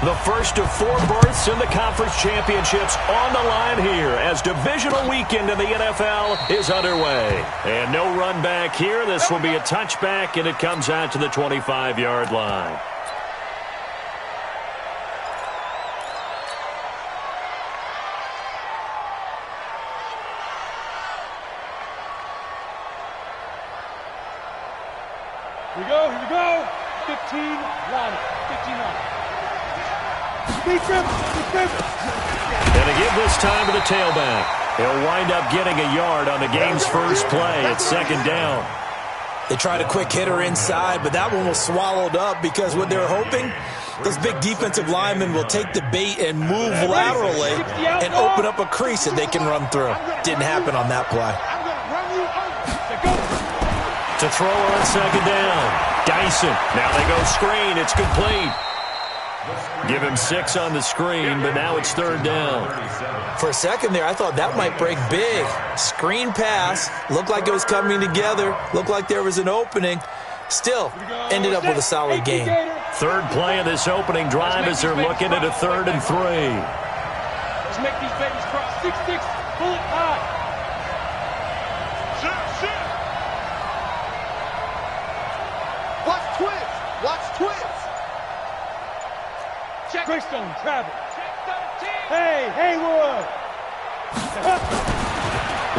The first of 4 berths in the conference championships on the line here as divisional weekend in the NFL is underway. And no run back here. This will be a touchback, and it comes out to the 25-yard line. Here we go. 15 line. 15 line. And to give this time to the tailback. He'll wind up getting a yard on the game's first play. It's second down. They tried a quick hitter inside, but that one was swallowed up because what they're hoping, those big defensive linemen will take the bait and move laterally and open up a crease that they can run through. Didn't happen on that play. To throw on second down. Dyson. Now they go screen. It's complete. Give him 6 on the screen, but now it's third down. For a second there, I thought that might break big. Screen pass. Looked like it was coming together. Looked like there was an opening. Still, ended up with a solid game. Third play of this opening drive as they're looking at a 3rd and 3. Let's make these babies cross. 6-6. Bullet high. Watch twins. Watch twins. Greystone, travel. Hey, Haywood.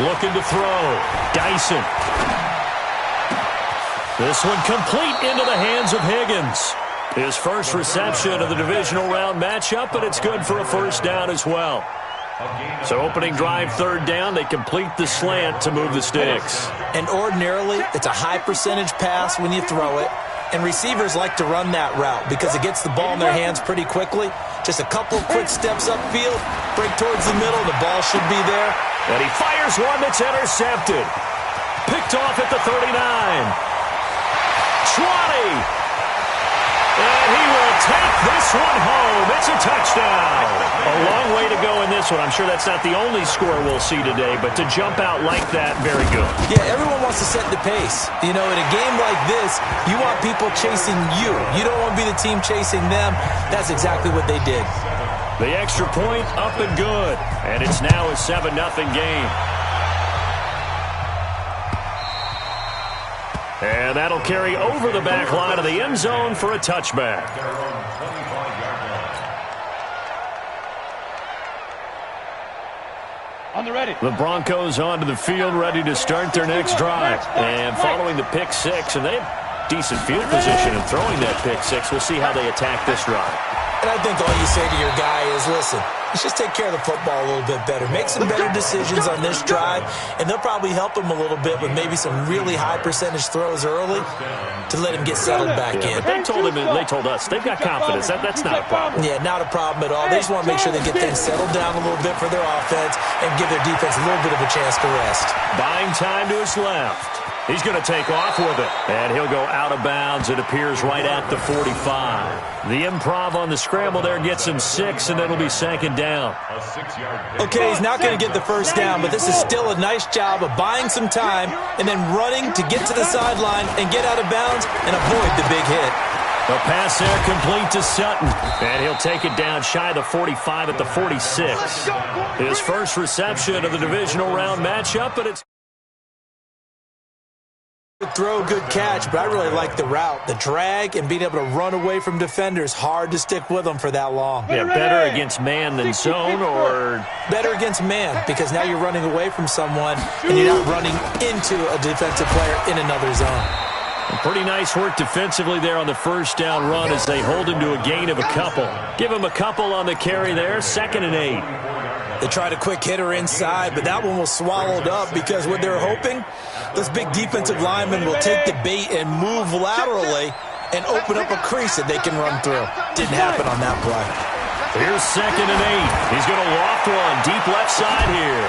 Looking to throw. Dyson. This one complete into the hands of Higgins. His first reception of the divisional round matchup, but it's good for a first down as well. So opening drive, third down, they complete the slant to move the sticks. And ordinarily, it's a high percentage pass when you throw it. And receivers like to run that route because it gets the ball in their hands pretty quickly. Just a couple of quick steps upfield, break towards the middle, the ball should be there. And he fires one that's intercepted. Picked off at the 39. 20. And he will take this one home. It's a touchdown. A long way to go in this one. I'm sure that's not the only score we'll see today, but to jump out like that, very good. Yeah, everyone wants to set the pace. You know, in a game like this, you want people chasing you. You don't want to be the team chasing them. That's exactly what they did. The extra point up and good. And it's now a 7-0 game. And that'll carry over the back line of the end zone for a touchback. On the ready. The Broncos onto the field, ready to start their next drive. And following the pick 6, and they have decent field position in throwing that pick 6. We'll see how they attack this drive. And I think all you say to your guy is, listen, let's just take care of the football a little bit better. Make some better decisions on this drive, and they'll probably help him a little bit with maybe some really high percentage throws early to let him get settled back in. But they told us they've got confidence. That's not a problem. Yeah, not a problem at all. They just want to make sure they get things settled down a little bit for their offense and give their defense a little bit of a chance to rest. Buying time to his left. He's going to take off with it. And he'll go out of bounds. It appears right at the 45. The improv on the scramble there gets him 6, and it'll be second down. Okay, he's not going to get the first down, but this is still a nice job of buying some time and then running to get to the sideline and get out of bounds and avoid the big hit. The pass there complete to Sutton. And he'll take it down shy of the 45 at the 46. His first reception of the divisional round matchup, but it's Good throw, good catch, but I really like the route. The drag and being able to run away from defenders, hard to stick with them for that long. Yeah, better against man than zone, or better against man, because now you're running away from someone and you're not running into a defensive player in another zone. And pretty nice work defensively there on the first down run as they hold him to a gain of a couple. Give him a couple on the carry there, 2nd and 8. They tried a quick hitter inside, but that one was swallowed up because what they're hoping, those big defensive linemen will take the bait and move laterally and open up a crease that they can run through. Didn't happen on that play. Here's 2nd and 8. He's going to loft one deep left side here.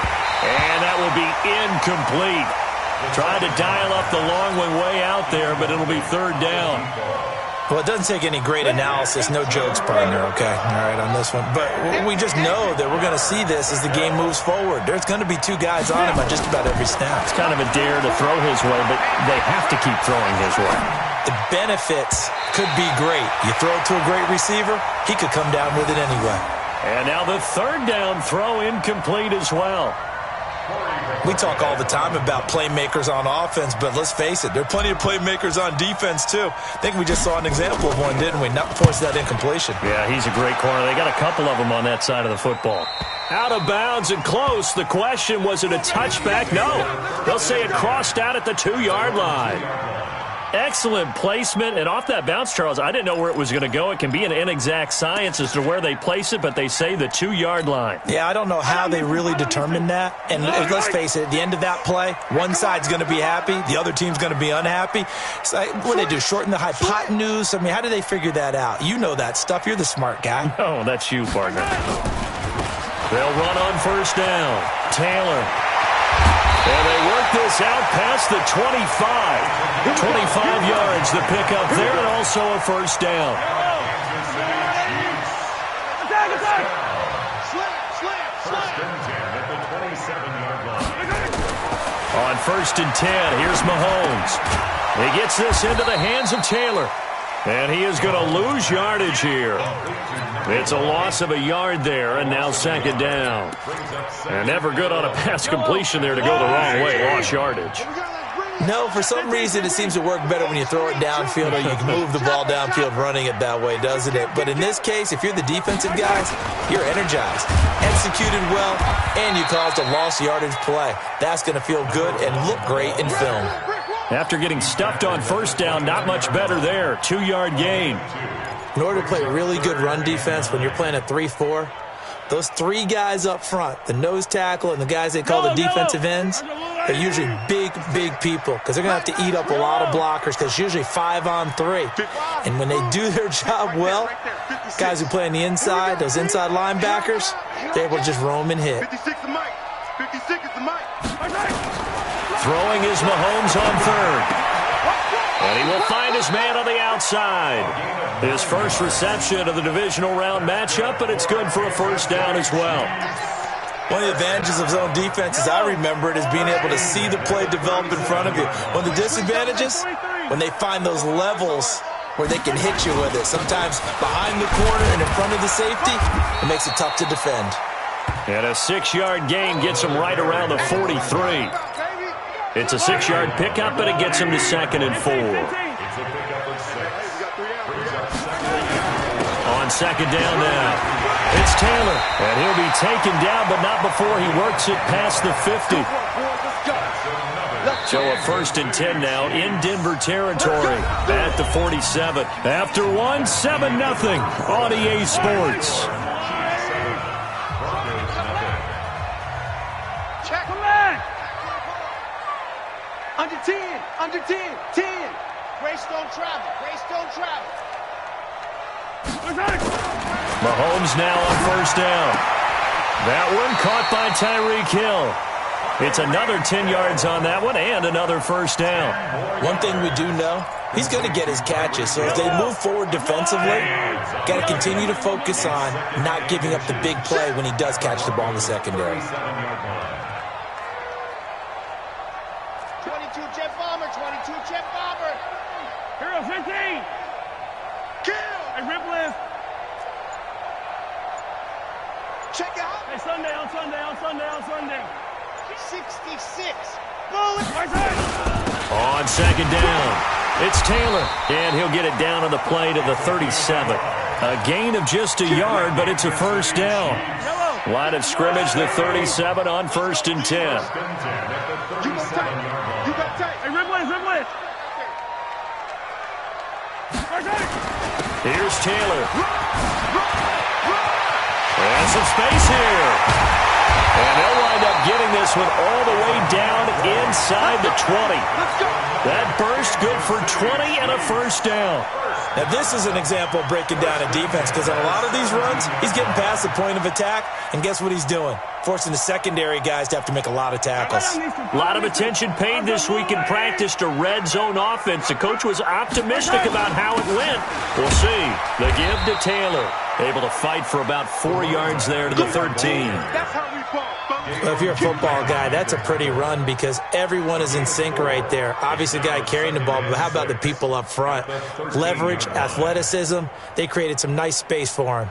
And that will be incomplete. Tried to dial up the long one way out there, but it'll be third down. Well, it doesn't take any great analysis. No jokes, partner, okay? All right, on this one. But we just know that we're going to see this as the game moves forward. There's going to be 2 guys on him on just about every snap. It's kind of a dare to throw his way, but they have to keep throwing his way. the benefits could be great. You throw it to a great receiver, he could come down with it anyway. And now the third down throw incomplete as well. We talk all the time about playmakers on offense, but let's face it, there are plenty of playmakers on defense too. I think we just saw an example of one, didn't we? Not force that incompletion. Yeah, he's a great corner. They got a couple of them on that side of the football. Out of bounds and close. The question, was it a touchback? No. They'll say it crossed out at the 2-yard line. Excellent placement, and off that bounce, Charles, I didn't know where it was going to go. It can be an inexact science as to where they place it, but they say the 2-yard line. Yeah, I don't know how they really determined that. And let's face it, at the end of that play, one side's going to be happy, the other team's going to be unhappy. So what do they do, shorten the hypotenuse? I mean, how do they figure that out? You know that stuff. You're the smart guy. Oh, that's you, partner. They'll run on first down. Taylor. And they work this out past the 25. 25 yards, the pickup there, and also a first down. Attack, attack! On first and 10, here's Mahomes. He gets this into the hands of Taylor. And he is going to lose yardage here. It's a loss of a yard there, and now second down. And never good on a pass completion there to go the wrong way. Lost yardage. No, for some reason it seems to work better when you throw it downfield or you can move the ball downfield running it that way, doesn't it? But in this case, if you're the defensive guys, you're energized, executed well, and you caused a lost yardage play. That's going to feel good and look great in film. After getting stuffed on first down, not much better there. 2-yard gain. In order to play really good run defense when you're playing a 3-4, those three guys up front, the nose tackle and the guys they call the defensive ends, they're usually big, big people because they're going to have to eat up a lot of blockers because it's usually 5-on-3. And when they do their job well, guys who play on the inside, those inside linebackers, they're able to just roam and hit. 56 the mic. 56 is the mic. Throwing is Mahomes on third. And he will find his man on the outside. His first reception of the divisional round matchup, but it's good for a first down as well. One of the advantages of zone defense, as I remember it, is being able to see the play develop in front of you. One of the disadvantages, when they find those levels where they can hit you with it. Sometimes behind the corner and in front of the safety, it makes it tough to defend. And a 6-yard gain gets him right around the 43. It's a 6-yard pickup, but it gets him to second and 4. On second down now, it's Taylor. And he'll be taken down, but not before he works it past the 50. So a first and 10 now in Denver territory at the 47. After one, 7-0 on EA Sports. Under 10, under 10, 10. Grace don't travel, Grace don't travel. Mahomes now on first down. That one caught by Tyreek Hill. It's another 10 yards on that one and another first down. One thing we do know, he's going to get his catches. So as they move forward defensively, got to continue to focus on not giving up the big play when he does catch the ball in the secondary. 22 jet bomber, 22 jet bomber. Hero 15. Kill. Hey, rip left. Check out. Hey, Sunday on Sunday on Sunday on Sunday. 66. Bullet. On second down, it's Taylor, and he'll get it down on the play to the 37. A gain of just a yard, but it's a first down. Line of scrimmage, the 37 on first and 10. You go tight. You go tight. Hey, rip left, rip left. Here's Taylor. And some space here. And they'll wind up getting this one all the way down inside the 20. That burst good for 20 and a first down. Now, this is an example of breaking down a defense because on a lot of these runs, he's getting past the point of attack, and guess what he's doing? Forcing the secondary guys to have to make a lot of tackles. A lot of attention paid this week in practice to red zone offense. The coach was optimistic about how it went. We'll see. The give to Taylor. Able to fight for about 4 yards there to the 13. That's how we ball. Well, if you're a football guy, that's a pretty run because everyone is in sync right there. Obviously, the guy carrying the ball, but how about the people up front? Leverage, athleticism, they created some nice space for him.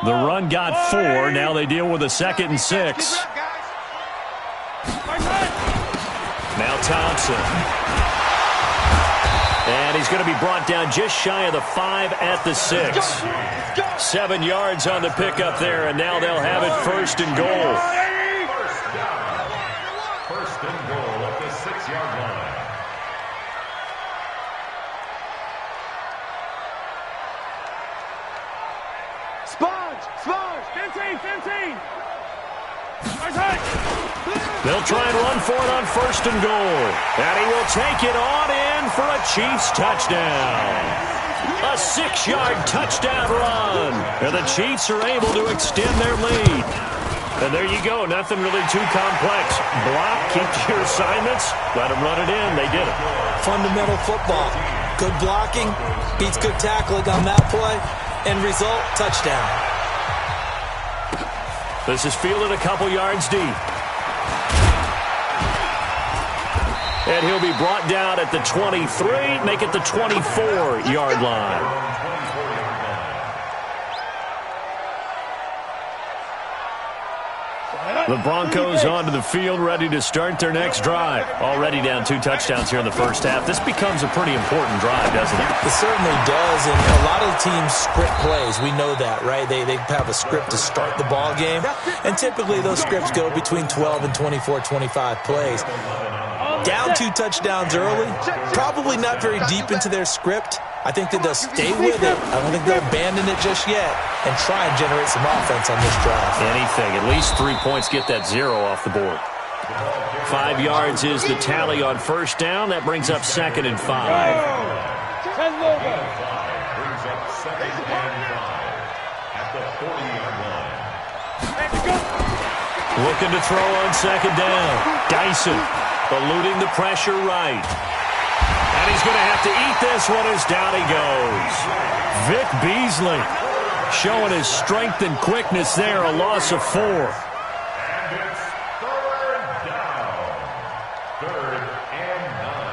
The run got 4. Now they deal with a 2nd and 6. Now Thompson. And he's going to be brought down just shy of the 5 at the 6. 7 yards on the pickup there, and now they'll have it 1st and goal. First and goal at the 6-yard line. Sponge! 15! They'll try and run for it on 1st and goal. And he will take it on in for a Chiefs touchdown. A 6-yard touchdown run. And the Chiefs are able to extend their lead. And there you go. Nothing really too complex. Block, keep to your assignments. Let them run it in. They did it. Fundamental football. Good blocking beats good tackling on that play. End result, touchdown. This is fielded a couple yards deep. And he'll be brought down at the 23, make it the 24-yard line. The Broncos onto the field, ready to start their next drive. Already down 2 touchdowns here in the first half. This becomes a pretty important drive, doesn't it? It certainly does, and a lot of the teams script plays. We know that, right? They have a script to start the ball game, and typically those scripts go between 12 and 24, 25 plays. Down 2 touchdowns early, probably not very deep into their script. I think that they'll stay with it. I don't think they'll abandon it just yet and try and generate some offense on this drive. Anything. At least 3 points, get that 0 off the board. 5 yards is the tally on 1st down. That brings up 2nd and 5. Brings up 2nd and 5 at the 40-yard line. Looking to throw on 2nd down. Dyson eluding the pressure right. And he's going to have to eat this one as down he goes. Vic Beasley showing his strength and quickness there, a loss of 4. And it's 3rd down. 3rd and 9.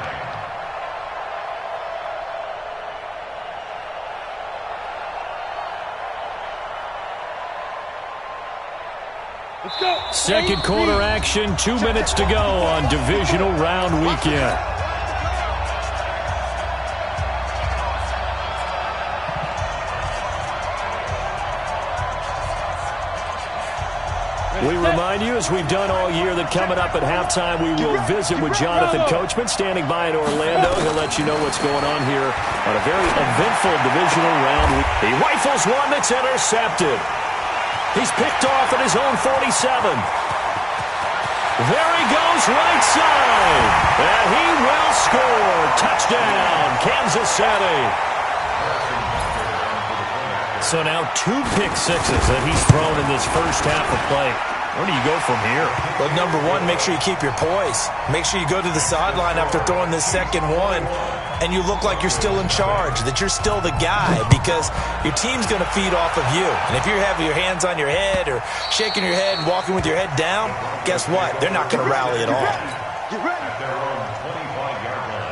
Let's go. Second quarter action, 2 minutes to go on divisional round weekend. We remind you, as we've done all year, that coming up at halftime, we will visit with Jonathan Coachman, standing by in Orlando. He'll let you know what's going on here on a very eventful divisional round. He rifles one that's intercepted. He's picked off at his own 47. There he goes, right side. And he will score. Touchdown, Kansas City. So now 2 pick sixes that he's thrown in this first half of play. Where do you go from here? Well, number one, make sure you keep your poise. Make sure you go to the sideline after throwing this second one, and you look like you're still in charge, that you're still the guy, because your team's going to feed off of you. And if you're having your hands on your head or shaking your head and walking with your head down, guess what? They're not going to rally at all. Get ready. At their own 25-yard line.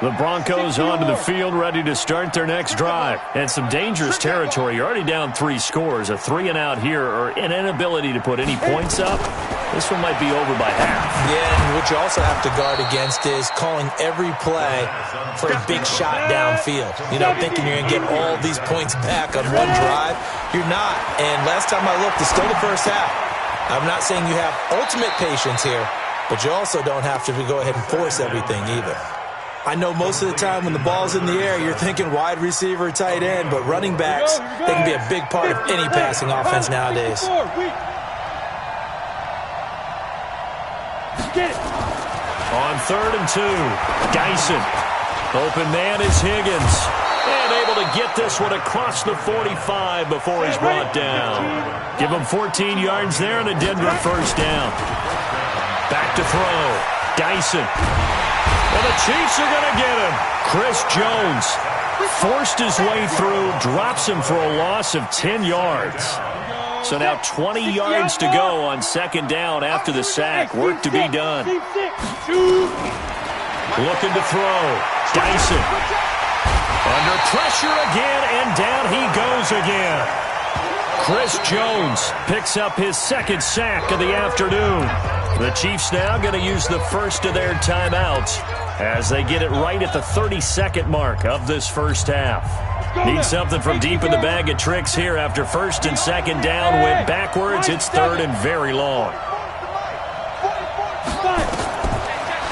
The Broncos onto the field, ready to start their next drive. And some dangerous territory. You're already down 3 scores. A 3-and-out here, or an inability to put any points up. This one might be over by half. Yeah, and what you also have to guard against is calling every play for a big shot downfield. You know, thinking you're going to get all these points back on one drive. You're not. And last time I looked, it's still the first half. I'm not saying you have ultimate patience here, but you also don't have to go ahead and force everything either. I know most of the time when the ball's in the air, you're thinking wide receiver, tight end, but running backs, they can be a big part of any passing offense nowadays. On 3rd and 2, Dyson. Open man is Higgins. And able to get this one across the 45 before he's brought down. Give him 14 yards there and a Denver first down. Back to throw. Dyson. And the Chiefs are going to get him. Chris Jones forced his way through, drops him for a loss of 10 yards. So now 20 yards to go on second down after the sack. Work to be done. Looking to throw. Dyson. Under pressure again, and down he goes again. Chris Jones picks up his second sack of the afternoon. The Chiefs now going to use the first of their timeouts as they get it right at the 32nd mark of this first half. Need something from deep in the bag of tricks here after first and second down. Went backwards. It's third and very long.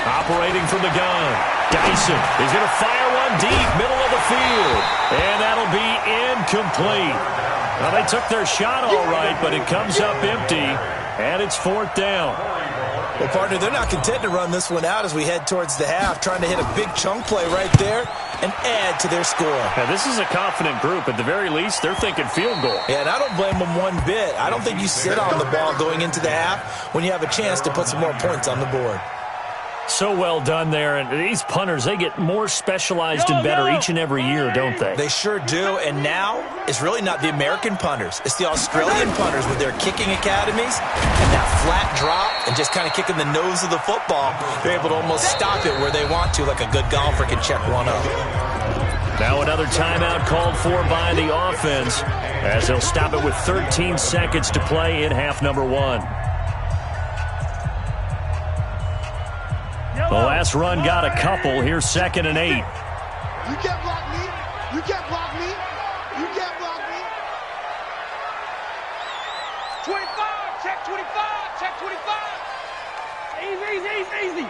Operating from the gun. Dyson is going to fire one deep, middle of the field. And that'll be incomplete. Now, they took their shot all right, but it comes up empty, and it's fourth down. Well, partner, they're not content to run this one out as we head towards the half, trying to hit a big chunk play right there and add to their score. Now, this is a confident group. At the very least, they're thinking field goal. Yeah, and I don't blame them one bit. I don't think you sit on the ball going into the half when you have a chance to put some more points on the board. So well done there. And these punters, they get more specialized and better each and every year, don't they? They sure do. And now it's really not the American punters. It's the Australian punters with their kicking academies and that flat drop and just kind of kicking the nose of the football. They're able to almost stop it where they want to, like a good golfer can check one up. Now another timeout called for by the offense as they'll stop it with 13 seconds to play in half number one. The last run got a couple. Here's second and 8. You can't block me. You can't block me. You can't block me. 25. Check 25. Check 25. Easy.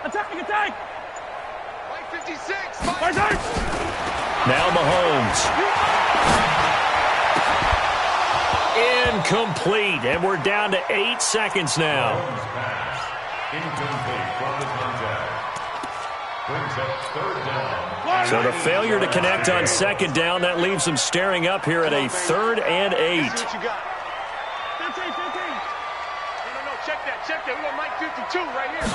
Attack. White 56. Now Mahomes. Incomplete, and we're down to 8 seconds now. So the failure to connect on second down, that leaves them staring up here at a 3rd and 8. 15. No, check that. We got Mike 52 right here.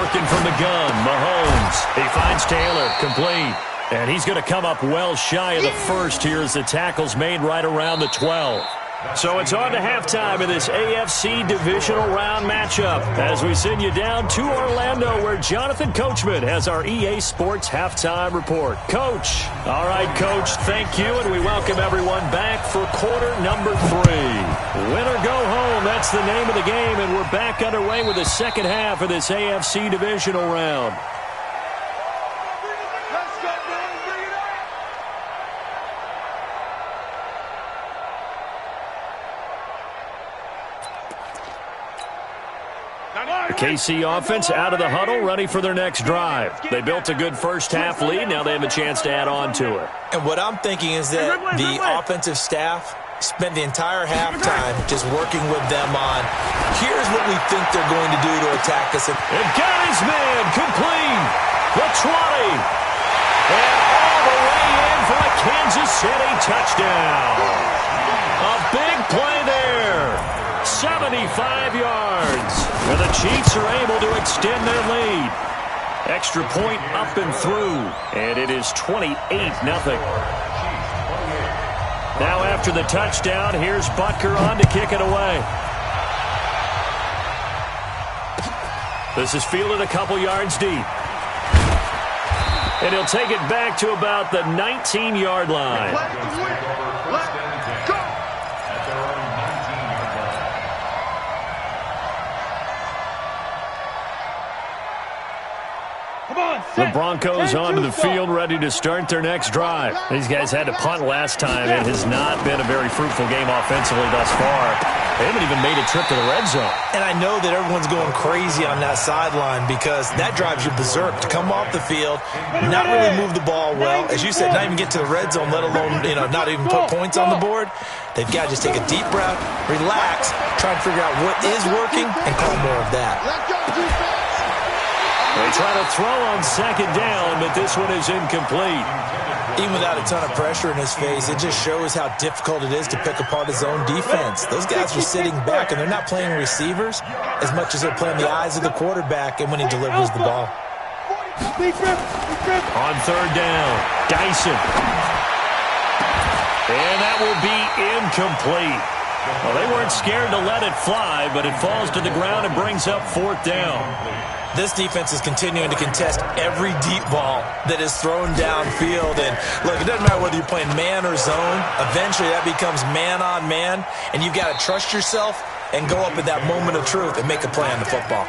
Working from the gun, Mahomes. He finds Taylor, complete. And he's going to come up well shy of the first here as the tackle's made right around the 12. So it's on to halftime of this AFC divisional round matchup as we send you down to Orlando where Jonathan Coachman has our EA Sports halftime report. Coach. All right, Coach, thank you, and we welcome everyone back for quarter number 3. Win or go home, that's the name of the game, and we're back underway with the second half of this AFC divisional round. The KC offense out of the huddle, ready for their next drive. They built a good first-half lead. Now they have a chance to add on to it. And what I'm thinking is that the offensive staff spent the entire halftime just working with them on, here's what we think they're going to do to attack us. And got his man, complete, the 20. And all the way in for a Kansas City touchdown. A big play there. 75 yards. And the Chiefs are able to extend their lead. Extra point up and through. And it is 28-0. Now after the touchdown, here's Butker on to kick it away. This is fielded a couple yards deep. And he'll take it back to about the 19-yard line. The Broncos onto the field, ready to start their next drive. These guys had to punt last time. It has not been a very fruitful game offensively thus far. They haven't even made a trip to the red zone. And I know that everyone's going crazy on that sideline because that drives you berserk to come off the field, not really move the ball well. As you said, not even get to the red zone, let alone, not even put points on the board. They've got to just take a deep breath, relax, try to figure out what is working, and call more of that. They try to throw on second down, but this one is incomplete. Even without a ton of pressure in his face, it just shows how difficult it is to pick apart his own defense. Those guys are sitting back, and they're not playing receivers as much as they're playing the eyes of the quarterback and when he delivers the ball. On third down, Dyson. And that will be incomplete. Well, they weren't scared to let it fly, but it falls to the ground and brings up fourth down. This defense is continuing to contest every deep ball that is thrown downfield. And, look, it doesn't matter whether you're playing man or zone. Eventually, that becomes man-on-man, and you've got to trust yourself and go up at that moment of truth and make a play on the football.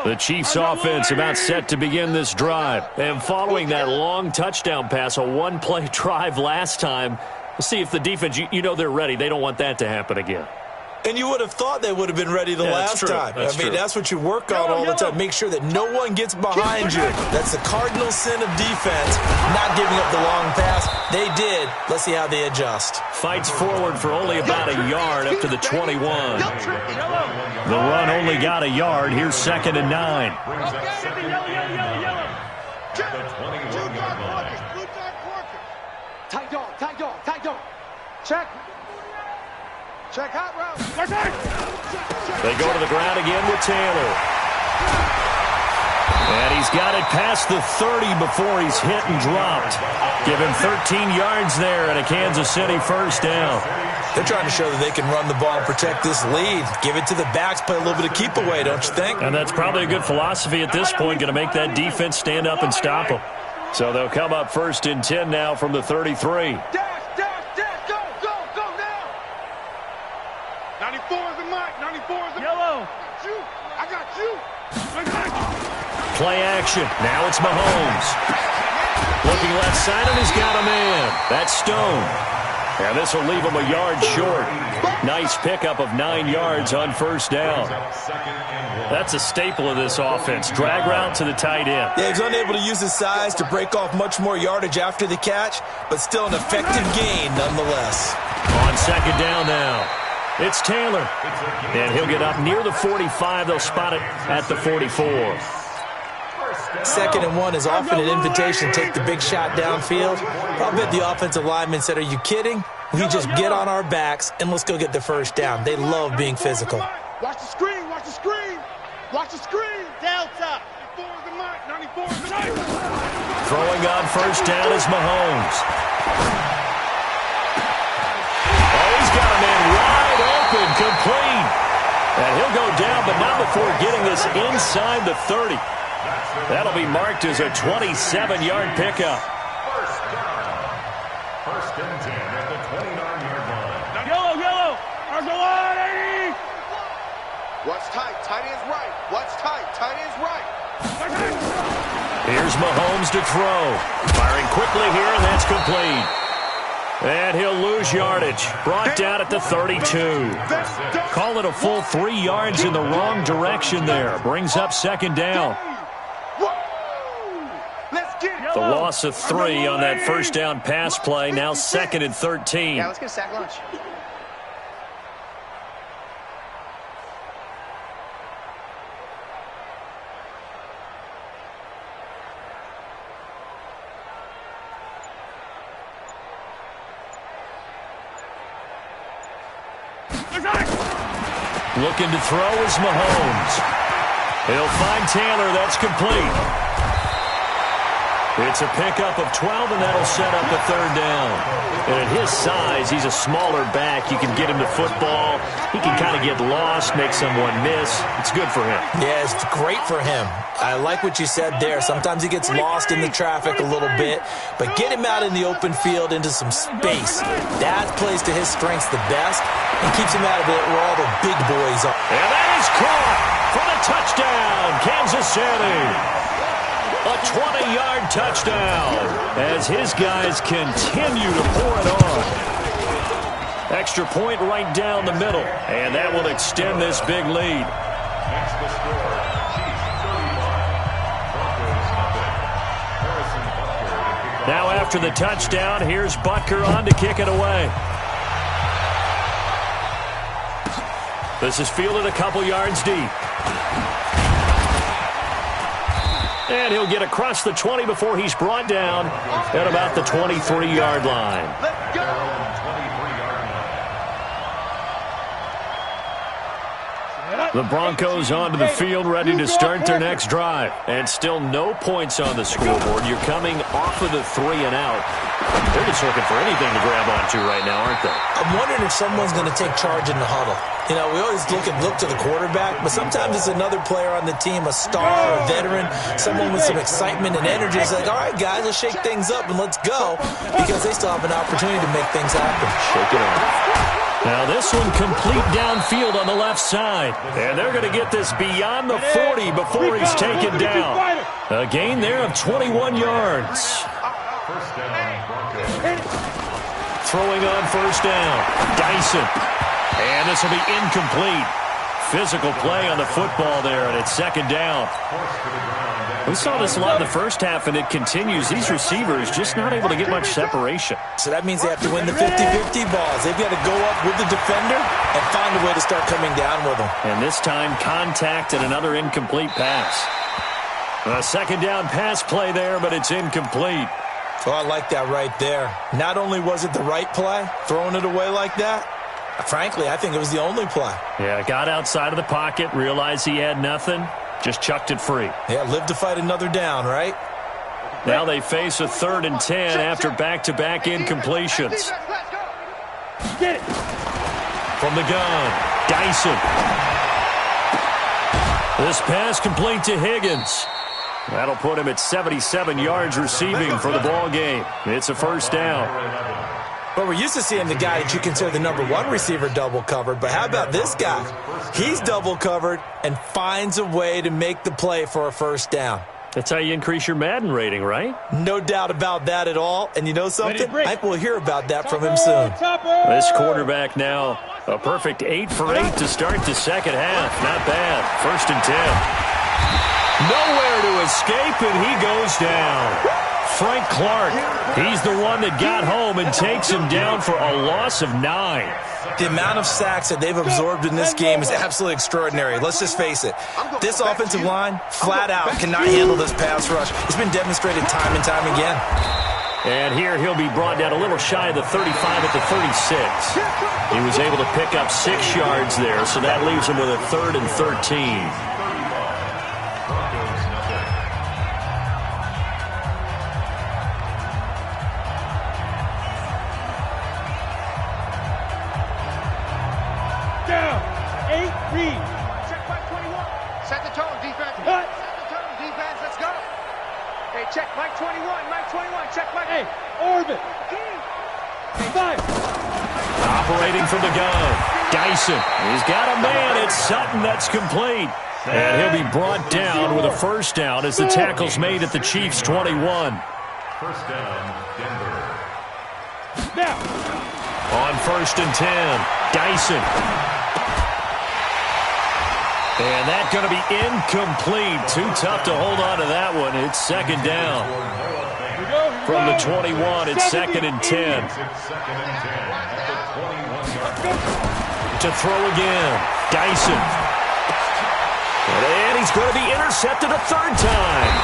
The Chiefs offense about set to begin this drive. And following that long touchdown pass, a one-play drive last time, we'll see if the defense, you know they're ready. They don't want that to happen again. And you would have thought they would have been ready the last time. That's what you work on all the time. Make sure that no one gets behind you. That's the cardinal sin of defense, not giving up the long pass. They did. Let's see how they adjust. Fights forward for only about a yard up to the 21. The run only got a yard. Here's 2nd and 9. Tight dog. Check. Check hot route. They go to the ground again with Taylor. And he's got it past the 30 before he's hit and dropped. Give him 13 yards there and a Kansas City first down. They're trying to show that they can run the ball and protect this lead. Give it to the backs, play a little bit of keep away, don't you think? And that's probably a good philosophy at this point, going to make that defense stand up and stop them. So they'll come up 1st and 10 now from the 33. Go now. 94 is the mark. 94 is the yellow. I got you. Play action. Now it's Mahomes. Looking left side, and he's got a man. That's Stone. And this will leave him a yard short. Nice pickup of 9 yards on first down. That's a staple of this offense. Drag route to the tight end. Yeah, he's unable to use his size to break off much more yardage after the catch, but still an effective gain nonetheless. On 2nd down now. It's Taylor. And he'll get up near the 45. They'll spot it at the 44. 2nd and 1 is often an invitation to take the big shot downfield. I'll bet the offensive lineman said, are you kidding? We just get on our backs and let's go get the first down. They love being physical. Watch the screen. Delta. 94 is the mark. 94 is the mark. Throwing on first down is Mahomes. Oh, he's got a man wide open, complete. And he'll go down, but not before getting this inside the 30. That'll be marked as a 27-yard pickup. First and 10 at the 29-yard line. Yellow. Argolade. What's tight? Tight end's right. What's tight? Tight end's right. Here's Mahomes to throw. Firing quickly here, and that's complete. And he'll lose yardage. Brought down at the 32. Call it a full 3 yards in the wrong direction there. Brings up 2nd down. The loss of 3 on that first down pass play. Now 2nd and 13. Yeah, let's get a sack lunch. Looking to throw is Mahomes. He'll find Taylor. That's complete. It's a pickup of 12, and that'll set up the 3rd down. And at his size, he's a smaller back. You can get him to football. He can kind of get lost, make someone miss. It's good for him. Yeah, it's great for him. I like what you said there. Sometimes he gets lost in the traffic a little bit, but get him out in the open field into some space. That plays to his strengths the best and keeps him out of it where all the big boys are. And that is caught for the touchdown, Kansas City. A 20-yard touchdown as his guys continue to pour it on. Extra point right down the middle, and that will extend this big lead. That's the score. Chiefs 35. Broncos nothing. Now after the touchdown, here's Butker on to kick it away. This is fielded a couple yards deep. And he'll get across the 20 before he's brought down at about the 23-yard line. Let's go. The Broncos onto the field, ready to start their next drive. And still no points on the scoreboard. You're coming off of the 3 and out. They're just looking for anything to grab onto right now, aren't they? I'm wondering if someone's going to take charge in the huddle. You know, we always look to the quarterback, but sometimes it's another player on the team, a star, a veteran, someone with some excitement and energy. It's like, all right, guys, let's shake things up and let's go, because they still have an opportunity to make things happen. Shake it up. Now this one complete downfield on the left side. And they're going to get this beyond the 40 before he's taken down. A gain there of 21 yards. Throwing on first down. Dyson. And this will be incomplete. Physical play on the football there, and it's second down. We saw this a lot in the first half, and it continues. These receivers just not able to get much separation. So that means they have to win the 50-50 balls. They've got to go up with the defender and find a way to start coming down with them. And this time, contact and another incomplete pass. A second down pass play there, but it's incomplete. Oh, I like that right there. Not only was it the right play, throwing it away like that, frankly, I think it was the only play. Yeah, got outside of the pocket, realized he had nothing, just chucked it free. Yeah, live to fight another down, right? Now they face a 3rd and 10 after back-to-back incompletions. Get it. From the gun, Dyson. This pass complete to Higgins. That'll put him at 77 yards receiving for the ball game. It's a first down. Well, we're used to seeing the guy that you consider the #1 receiver double covered, but how about this guy? He's double covered and finds a way to make the play for a first down. That's how you increase your Madden rating, right? No doubt about that at all. And you know something? I think we'll hear about that from him soon. This quarterback now, a perfect 8 for 8 to start the second half. Not bad. 1st and 10. Nowhere to escape, and he goes down. Frank Clark, he's the one that got home and takes him down for a loss of 9. The amount of sacks that they've absorbed in this game is absolutely extraordinary. Let's just face it. This offensive line, flat out, cannot handle this pass rush. It's been demonstrated time and time again. And here he'll be brought down a little shy of the 35 at the 36. He was able to pick up 6 yards there, so that leaves him with a 3rd and 13. Set the tone, defense. Set the tone, defense. Let's go. Hey, check Mike 21. Mike 21. Check Mike. Hey, orbit. Five. Operating from the gun. Dyson. He's got a man. It's Sutton. That's complete. And he'll be brought down with a first down as the tackle's made at the Chiefs' 21. First down, Denver. Now. On 1st and 10, Dyson. And that's going to be incomplete. Too tough to hold on to that one. It's second down. From the 21, it's 2nd and 10. To throw again, Dyson. And he's going to be intercepted a 3rd time.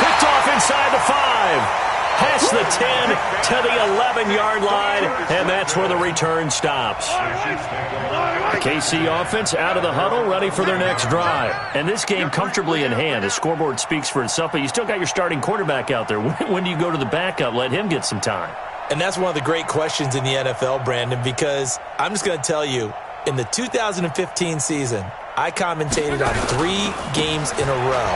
Picked off inside the 5. Past the 10 to the 11-yard line, and that's where the return stops. The KC offense out of the huddle, ready for their next drive. And this game comfortably in hand. The scoreboard speaks for itself, but you still got your starting quarterback out there. When do you go to the backup? Let him get some time. And that's one of the great questions in the NFL, Brandon, because I'm just going to tell you, in the 2015 season, I commentated on 3 games in a row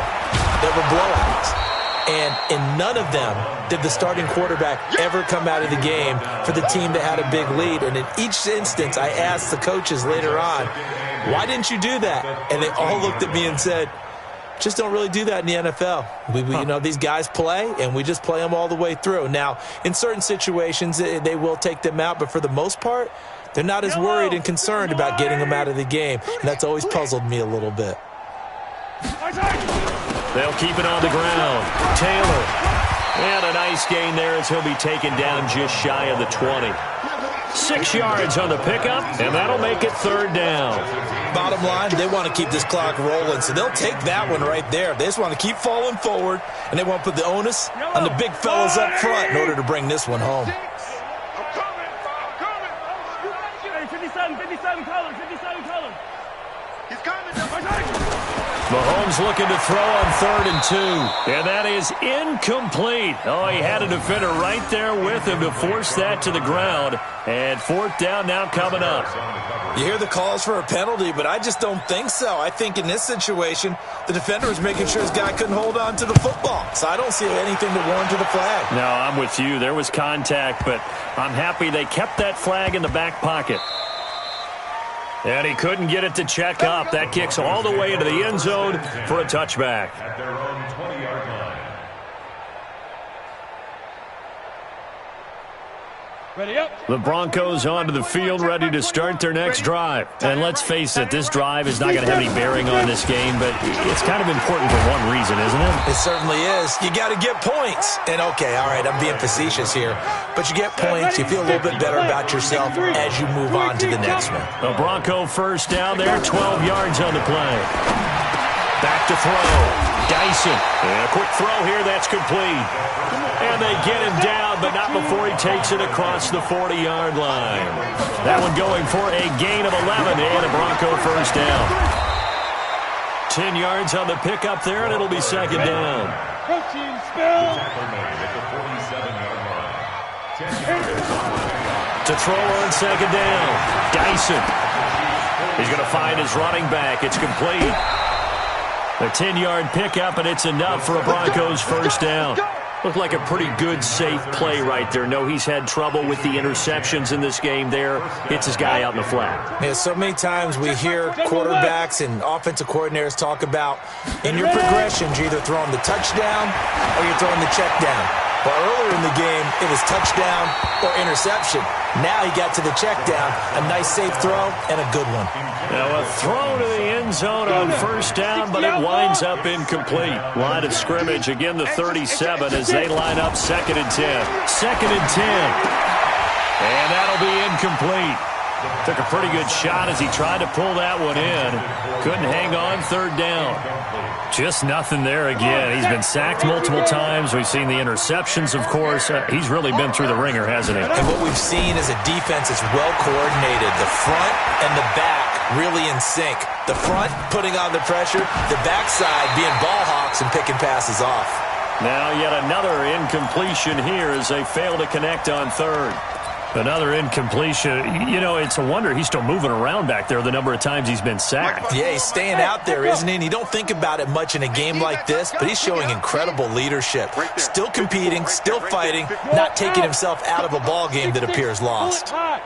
that were blowouts. And in none of them did the starting quarterback ever come out of the game for the team that had a big lead. And in each instance, I asked the coaches later on, why didn't you do that? And they all looked at me and said, just don't really do that in the NFL. You know, these guys play, and we just play them all the way through. Now, in certain situations, they will take them out, but for the most part, they're not as worried and concerned about getting them out of the game. And that's always puzzled me a little bit. They'll keep it on the ground. Taylor. And a nice gain there as he'll be taken down just shy of the 20. 6 yards on the pickup, and that'll make it 3rd down. Bottom line, they want to keep this clock rolling, so they'll take that one right there. They just want to keep falling forward, and they want to put the onus on the big fellas up front in order to bring this one home. 57 colors. He's coming. Mahomes looking to throw on 3rd and 2. And that is incomplete. Oh, he had a defender right there with him to force that to the ground. And 4th down now coming up. You hear the calls for a penalty, but I just don't think so. I think in this situation, the defender was making sure his guy couldn't hold on to the football. So I don't see anything to warrant the flag. No, I'm with you. There was contact, but I'm happy they kept that flag in the back pocket. And he couldn't get it to check up. That kicks all the way into the end zone for a touchback. At their own 20-yard line. Ready up. The Broncos onto the field, ready to start their next drive. And let's face it, this drive is not going to have any bearing on this game, but it's kind of important for one reason, isn't it? It certainly is. You got to get points. And, okay, all right, I'm being facetious here. But you get points, you feel a little bit better about yourself as you move on to the next one. A Bronco 1st down there, 12 yards on the play. Back to throw. Dyson. And a quick throw here, that's complete. And they get him down, but not before he takes it across the 40-yard line. That one going for a gain of 11 and a Bronco 1st down. 10 yards on the pickup there, and it'll be 2nd down. Coaching spell. At the 47-yard line. 10 yards. To throw on 2nd down. Dyson. He's going to find his running back. It's complete. A 10-yard pickup, and it's enough for a Broncos 1st down. Looked like a pretty good, safe play right there. No, he's had trouble with the interceptions in this game there. Hits his guy out in the flat. Yeah, so many times we hear quarterbacks and offensive coordinators talk about in your progressions, you're either throwing the touchdown or you're throwing the check down. But earlier in the game, it was touchdown or interception. Now he got to the check down. A nice, safe throw and a good one. Now a throw to the end zone on 1st down, but it winds up incomplete. Line of scrimmage, again the 37 as they line up 2nd and 10. 2nd and 10. And that'll be incomplete. Took a pretty good shot as he tried to pull that one in. Couldn't hang on 3rd down. Just nothing there again. He's been sacked multiple times. We've seen the interceptions, of course. He's really been through the ringer, hasn't he? And what we've seen is a defense that's well coordinated. The front and the back really in sync. The front putting on the pressure. The backside being ball hawks and picking passes off. Now yet another incompletion here as they fail to connect on 3rd. Another incompletion. You know, it's a wonder he's still moving around back there the number of times he's been sacked. Yeah, he's staying out there, isn't he? And you don't think about it much in a game like this, but he's showing incredible leadership. Still competing, still fighting, not taking himself out of a ball game that appears lost. On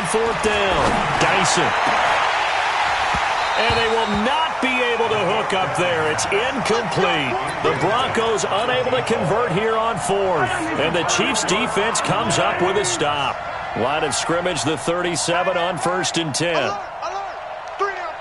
4th down, Dyson. And they will not be able to hook up there. It's incomplete. The Broncos unable to convert here on 4th. And the Chiefs defense comes up with a stop. Line of scrimmage, the 37 on 1st and 10. Alert. 3 down.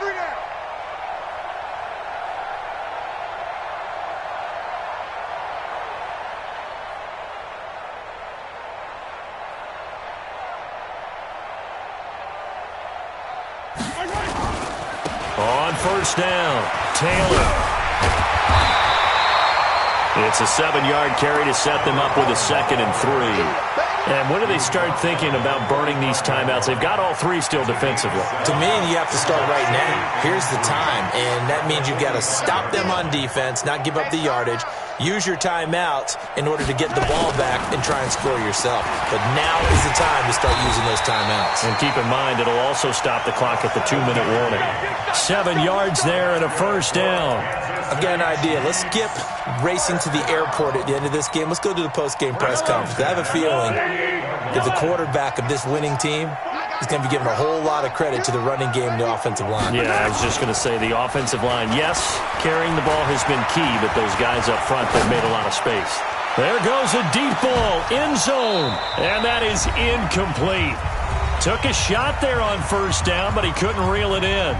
On 1st down, Taylor. It's a 7-yard carry to set them up with a 2nd and 3. And when do they start thinking about burning these timeouts? They've got all 3 still defensively. To me, you have to start right now. Here's the time, and that means you've got to stop them on defense, not give up the yardage, use your timeouts in order to get the ball back and try and score yourself. But now is the time to start using those timeouts. And keep in mind, it'll also stop the clock at the 2-minute warning. 7 yards there and a 1st down. I've got an idea. Let's skip racing to the airport at the end of this game. Let's go to the post-game press conference. I have a feeling that the quarterback of this winning team is going to be given a whole lot of credit to the running game and the offensive line. Yeah, I was just going to say the offensive line, yes, carrying the ball has been key, but those guys up front, they've made a lot of space. There goes a deep ball, end zone, and that is incomplete. Took a shot there on 1st down, but he couldn't reel it in.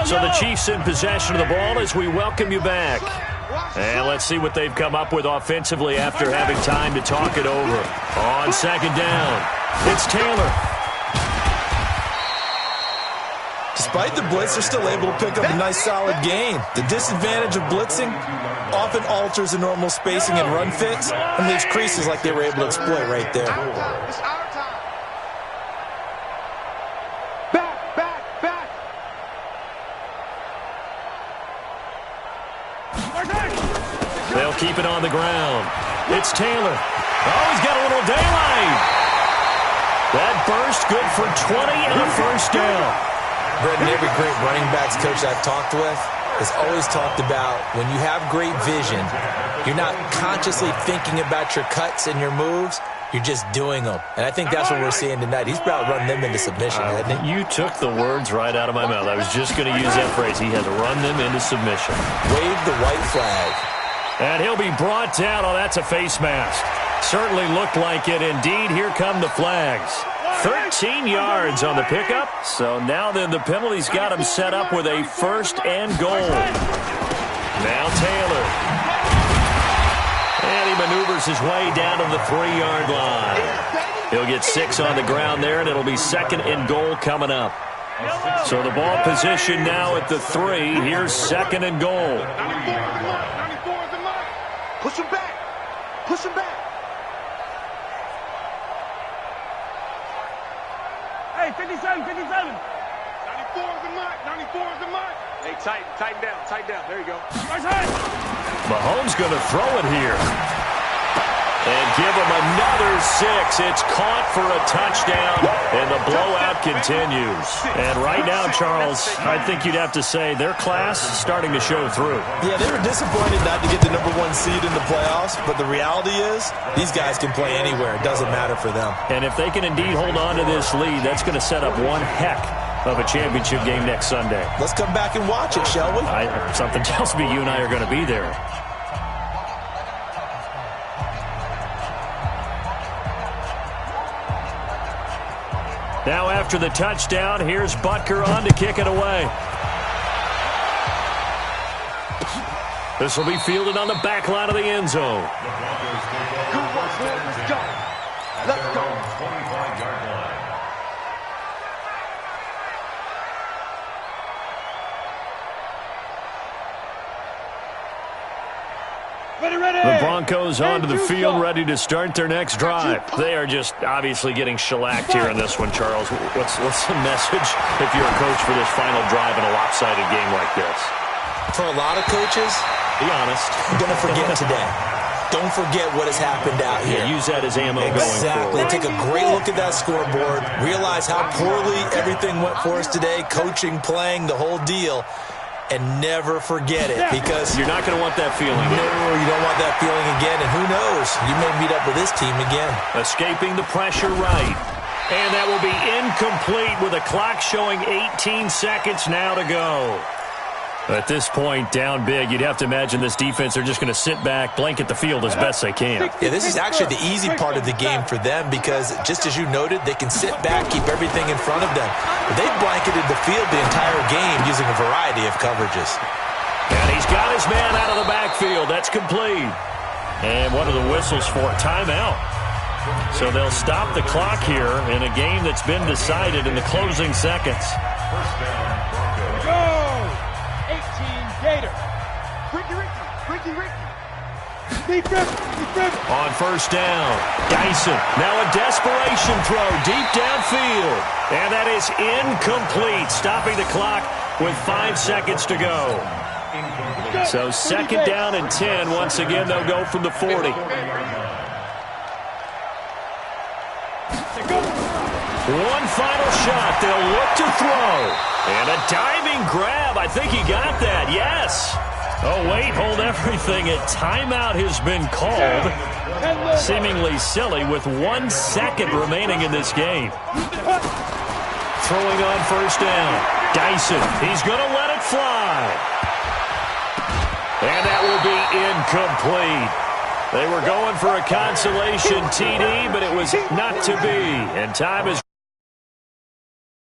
So the Chiefs in possession of the ball as we welcome you back. And let's see what they've come up with offensively after having time to talk it over. On second down, it's Taylor. Despite the blitz, they're still able to pick up a nice, solid gain. The disadvantage of blitzing often alters the normal spacing and run fits and leaves creases like they were able to exploit right there. It's our time. Back, back, back. They'll keep it on the ground. It's Taylor. Oh, he's got a little daylight. That burst good for 20 and a first down. Brendan, every great running backs coach I've talked with has always talked about when you have great vision, you're not consciously thinking about your cuts and your moves, you're just doing them. And I think that's what we're seeing tonight. He's about running them into submission, hasn't he? You took the words right out of my mouth. I was just going to use that phrase. He has run them into submission. Wave the white flag. And he'll be brought down. Oh, that's a face mask. Certainly looked like it. Indeed, here come the flags. 13 yards on the pickup. So now then the penalty's got him set up with a first and goal. Now Taylor. And he maneuvers his way down to the 3-yard line. He'll get 6 on the ground there, and it'll be second and goal coming up. So the ball position now at the 3. Here's second and goal. 94 is the mark. Push him back. Push him back. Hey, 57, 57. 94 is the mark. 94 is the mark. Hey, tighten down. There you go. Mahomes going to throw it here. And give him another 6. It's caught for a touchdown, and the blowout continues. And right now, Charles, I think you'd have to say their class is starting to show through. Yeah, they were disappointed not to get the #1 seed in the playoffs, but the reality is these guys can play anywhere. It doesn't matter for them. And if they can indeed hold on to this lead, that's going to set up one heck of a championship game next Sunday. Let's come back and watch it, shall we? Something tells me you and I are going to be there. Now after the touchdown, here's Butker on to kick it away. This will be fielded on the back line of the end zone. Good work, boys. Let's go. Let's go. 25-yard line. The Broncos onto the field, ready to start their next drive. They are just obviously getting shellacked here in this one, Charles. What's the message if you're a coach for this final drive in a lopsided game like this? For a lot of coaches, be honest, I'm going to forget today. Don't forget what has happened out here. Use that as ammo going forward. Take a great look at that scoreboard. Realize how poorly everything went for us today. Coaching, playing, the whole deal. And never forget it, because you're not going to want that feeling. No, you don't want that feeling again. And who knows? You may meet up with this team again. Escaping the pressure right. And that will be incomplete with a clock showing 18 seconds now to go. At this point, down big, you'd have to imagine this defense are just going to sit back, blanket the field as best they can. Yeah, this is actually the easy part of the game for them because, just as you noted, they can sit back, keep everything in front of them. But they've blanketed the field the entire game using a variety of coverages. And he's got his man out of the backfield. That's complete. And what are the whistles for? Timeout. So they'll stop the clock here in a game that's been decided in the closing seconds. First down, Broncos. Go! 18 Gator. Ricky. Defense. On first down, Dyson. Now a desperation throw deep downfield. And that is incomplete, stopping the clock with 5 seconds to go. So second down and 10. Once again, they'll go from the 40. One final shot. They'll look to throw. And a diving grab. I think he got that. Yes. Oh, wait. Hold everything. A timeout has been called. Seemingly silly with 1 second remaining in this game. Throwing on first down. Dyson. He's going to let it fly. And that will be incomplete. They were going for a consolation TD, but it was not to be. And time is